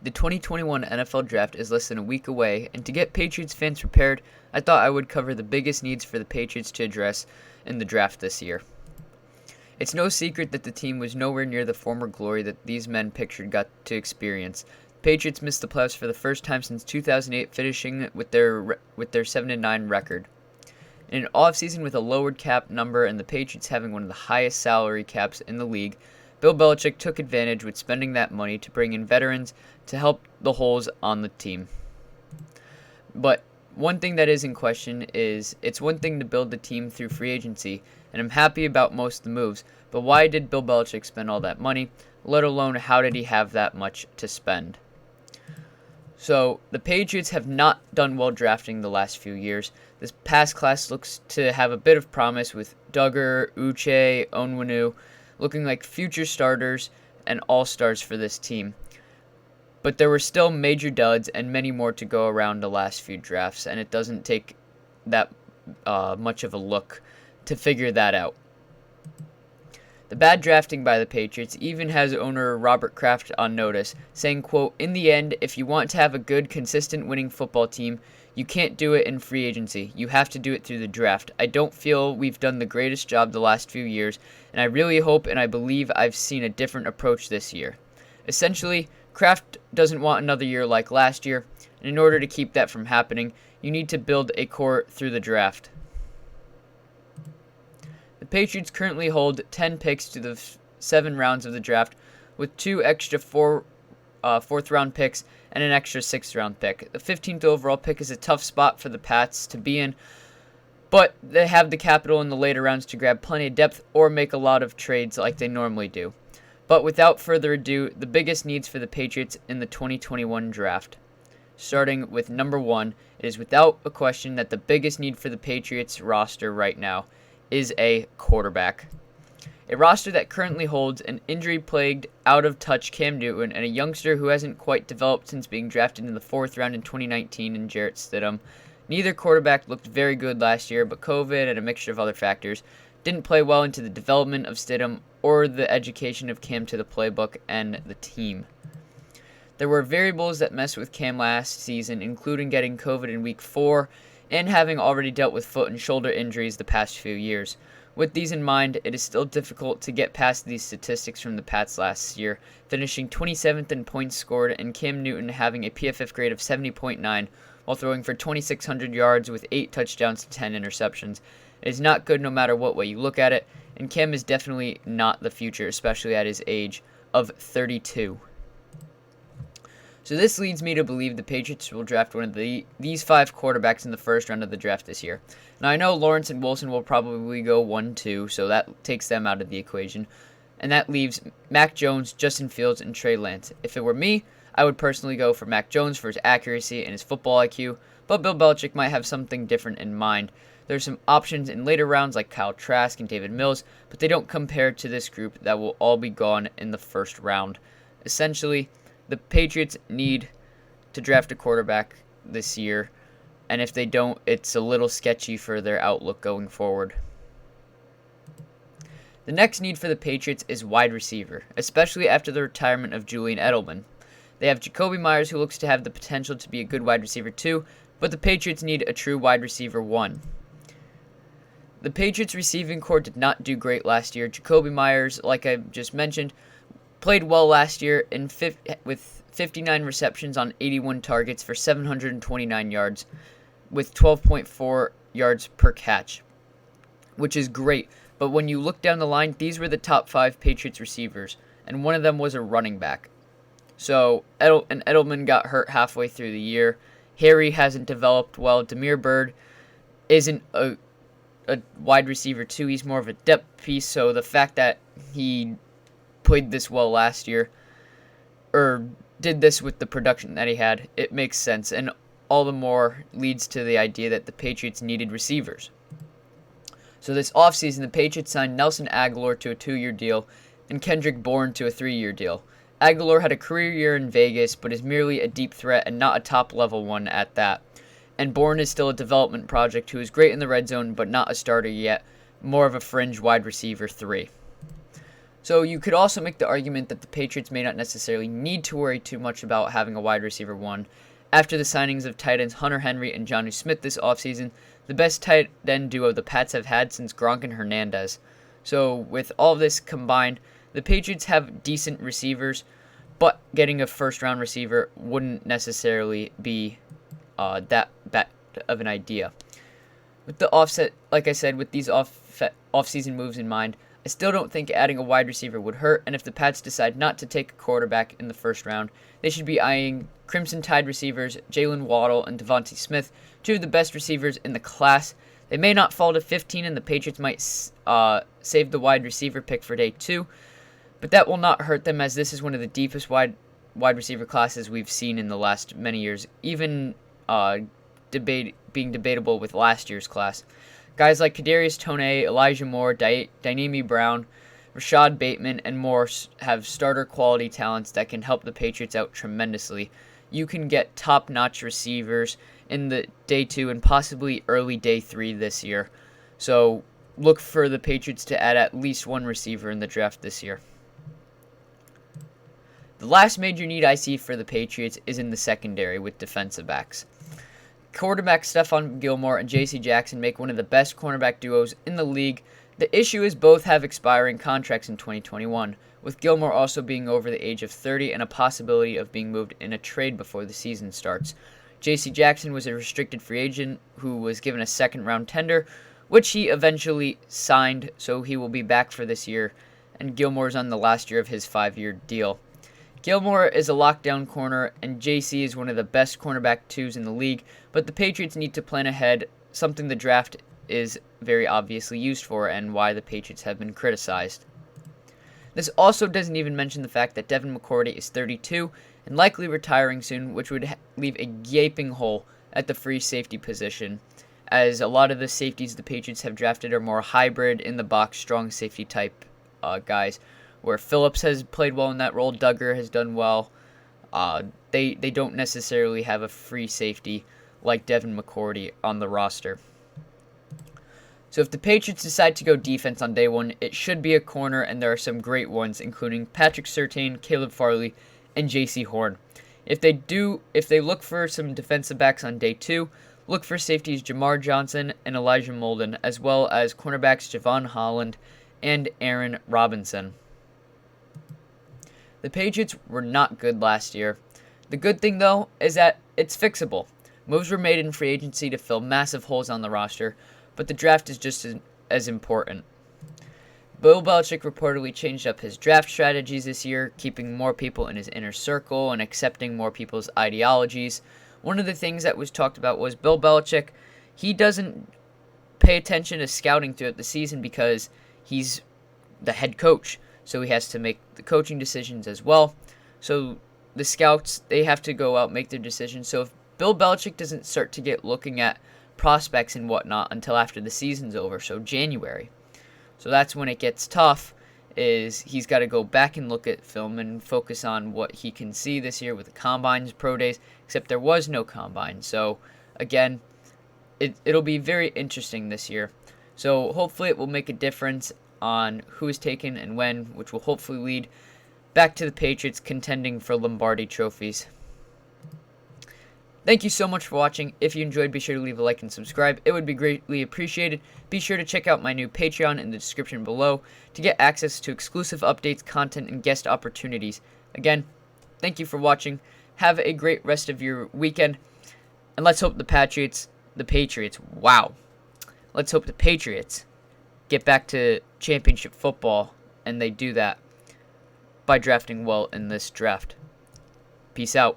The 2021 NFL Draft is less than a week away, and to get Patriots fans prepared, I thought I would cover the biggest needs for the Patriots to address in the draft this year. It's no secret that the team was nowhere near the former glory that these men pictured got to experience. The Patriots missed the playoffs for the first time since 2008, finishing with their 7-9 record. In an offseason with a lowered cap number and the Patriots having one of the highest salary caps in the league, Bill Belichick took advantage with spending that money to bring in veterans to help the holes on the team. But one thing that is in question is it's one thing to build the team through free agency, and I'm happy about most of the moves, but why did Bill Belichick spend all that money, let alone how did he have that much to spend? So, the Patriots have not done well drafting the last few years. This past class looks to have a bit of promise with Duggar, Uche, Onwenu looking like future starters and all-stars for this team. But there were still major duds and many more to go around the last few drafts, and it doesn't take that much of a look to figure that out. The bad drafting by the Patriots even has owner Robert Kraft on notice, saying, quote, "In the end, if you want to have a good, consistent winning football team, you can't do it in free agency. You have to do it through the draft. I don't feel we've done the greatest job the last few years, and I really hope and I believe I've seen a different approach this year." Essentially, Kraft doesn't want another year like last year, and in order to keep that from happening, you need to build a core through the draft. The Patriots currently hold 10 picks to the 7 rounds of the draft, with 2 extra fourth-round picks and an extra 6th-round pick. The 15th overall pick is a tough spot for the Pats to be in, but they have the capital in the later rounds to grab plenty of depth or make a lot of trades like they normally do. But without further ado, the biggest needs for the Patriots in the 2021 draft. Starting with number 1, it is without a question that the biggest need for the Patriots roster right now is a quarterback. A roster that currently holds an injury-plagued, out-of-touch Cam Newton and a youngster who hasn't quite developed since being drafted in the 4th round in 2019 in Jarrett Stidham. Neither quarterback looked very good last year, but COVID and a mixture of other factors didn't play well into the development of Stidham or the education of Cam to the playbook and the team. There were variables that messed with Cam last season, including getting COVID in Week 4 and having already dealt with foot and shoulder injuries the past few years. With these in mind, it is still difficult to get past these statistics from the Pats last year, finishing 27th in points scored and Cam Newton having a PFF grade of 70.9 while throwing for 2,600 yards with 8 touchdowns to 10 interceptions. It is not good no matter what way you look at it, and Cam is definitely not the future, especially at his age of 32. So this leads me to believe the Patriots will draft one of these 5 quarterbacks in the first round of the draft this year. Now I know Lawrence and Wilson will probably go 1-2, so that takes them out of the equation. And that leaves Mac Jones, Justin Fields, and Trey Lance. If it were me, I would personally go for Mac Jones for his accuracy and his football IQ, but Bill Belichick might have something different in mind. There's some options in later rounds like Kyle Trask and David Mills, but they don't compare to this group that will all be gone in the first round. Essentially, the Patriots need to draft a quarterback this year, and if they don't, it's a little sketchy for their outlook going forward. The next need for the Patriots is wide receiver, especially after the retirement of Julian Edelman. They have Jacoby Myers, who looks to have the potential to be a good wide receiver too, but the Patriots need a true wide receiver 1. The Patriots receiving corps did not do great last year. Jacoby Myers, like I just mentioned, played well last year with 59 receptions on 81 targets for 729 yards with 12.4 yards per catch, which is great. But when you look down the line, these were the top 5 Patriots receivers, and one of them was a running back. So Edelman got hurt halfway through the year. Harry hasn't developed well. Damiere Byrd isn't a wide receiver too. He's more of a depth piece, so the fact that he played this well last year, or did this with the production that he had, it makes sense, and all the more leads to the idea that the Patriots needed receivers. So this offseason, the Patriots signed Nelson Agholor to a 2-year deal and Kendrick Bourne to a 3-year deal. Agholor had a career year in Vegas, but is merely a deep threat and not a top-level one at that. And Bourne is still a development project who is great in the red zone, but not a starter yet, more of a fringe wide receiver 3. So you could also make the argument that the Patriots may not necessarily need to worry too much about having a wide receiver one. After the signings of tight ends Hunter Henry and Jonnu Smith this offseason, the best tight end duo the Pats have had since Gronk and Hernandez. So with all this combined, the Patriots have decent receivers, but getting a first-round receiver wouldn't necessarily be that bad of an idea. With the offset, like I said, with these off-season moves in mind, I still don't think adding a wide receiver would hurt, and if the Pats decide not to take a quarterback in the first round, they should be eyeing Crimson Tide receivers Jalen Waddle and Devontae Smith, two of the best receivers in the class. They may not fall to 15, and the Patriots might save the wide receiver pick for day 2, but that will not hurt them, as this is one of the deepest wide receiver classes we've seen in the last many years, even being debatable with last year's class. Guys like Kadarius Toney, Elijah Moore, Dynemi Brown, Rashad Bateman, and more have starter quality talents that can help the Patriots out tremendously. You can get top-notch receivers in the day 2 and possibly early day 3 this year. So look for the Patriots to add at least one receiver in the draft this year. The last major need I see for the Patriots is in the secondary with defensive backs. Quarterback Stephan Gilmore and J.C. Jackson make one of the best cornerback duos in the league. The issue is both have expiring contracts in 2021, with Gilmore also being over the age of 30 and a possibility of being moved in a trade before the season starts. J.C. Jackson was a restricted free agent who was given a second-round tender, which he eventually signed, so he will be back for this year, and Gilmore's on the last year of his 5-year deal. Gilmore is a lockdown corner, and JC is one of the best cornerback 2s in the league, but the Patriots need to plan ahead, something the draft is very obviously used for and why the Patriots have been criticized. This also doesn't even mention the fact that Devin McCourty is 32 and likely retiring soon, which would leave a gaping hole at the free safety position, as a lot of the safeties the Patriots have drafted are more hybrid, in-the-box, strong safety type guys, where Phillips has played well in that role, Duggar has done well. They don't necessarily have a free safety like Devin McCourty on the roster. So if the Patriots decide to go defense on day 1, it should be a corner, and there are some great ones, including Patrick Surtain, Caleb Farley, and J.C. Horn. If they look for some defensive backs on day 2, look for safeties Jamar Johnson and Elijah Molden, as well as cornerbacks Javon Holland and Aaron Robinson. The Patriots were not good last year. The good thing, though, is that it's fixable. Moves were made in free agency to fill massive holes on the roster, but the draft is just as important. Bill Belichick reportedly changed up his draft strategies this year, keeping more people in his inner circle and accepting more people's ideologies. One of the things that was talked about was Bill Belichick, he doesn't pay attention to scouting throughout the season because he's the head coach. So he has to make the coaching decisions as well. So the scouts, they have to go out and make their decisions. So if Bill Belichick doesn't start to get looking at prospects and whatnot until after the season's over, so January. So that's when it gets tough, is he's got to go back and look at film and focus on what he can see this year with the combines, pro days, except there was no combine. So again, it'll be very interesting this year. So hopefully it will make a difference on who is taken and when, which will hopefully lead back to the Patriots contending for Lombardi trophies. Thank you so much for watching. If you enjoyed, be sure to leave a like and subscribe. It would be greatly appreciated. Be sure to check out my new Patreon in the description below to get access to exclusive updates, content, and guest opportunities. Again, thank you for watching. Have a great rest of your weekend. And let's hope the Patriots, wow. Let's hope the Patriots get back to championship football, and they do that by drafting well in this draft. Peace out.